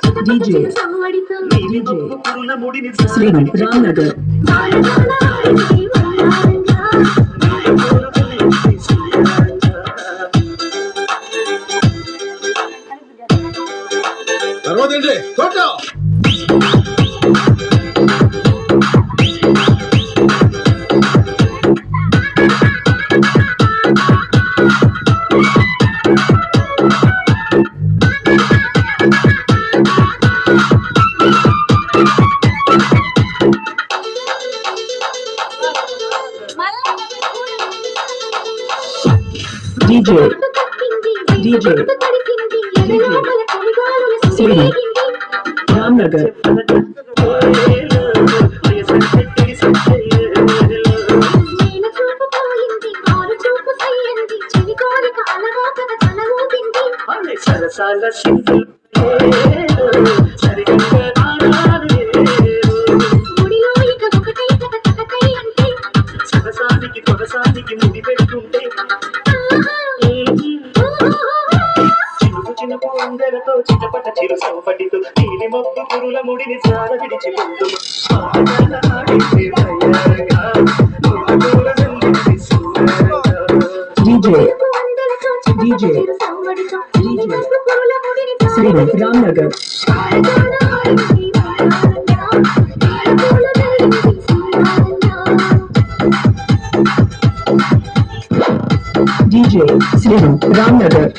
DJ Sriram Ramnagar. DJ Sriram Ramnagar. చిటపట చిరు సౌపటితో నీలి మొక్కు పురుల ముడిని సార విడిచిపోతు DJ Sriram Ramnagar. DJ Sriram Ramnagar.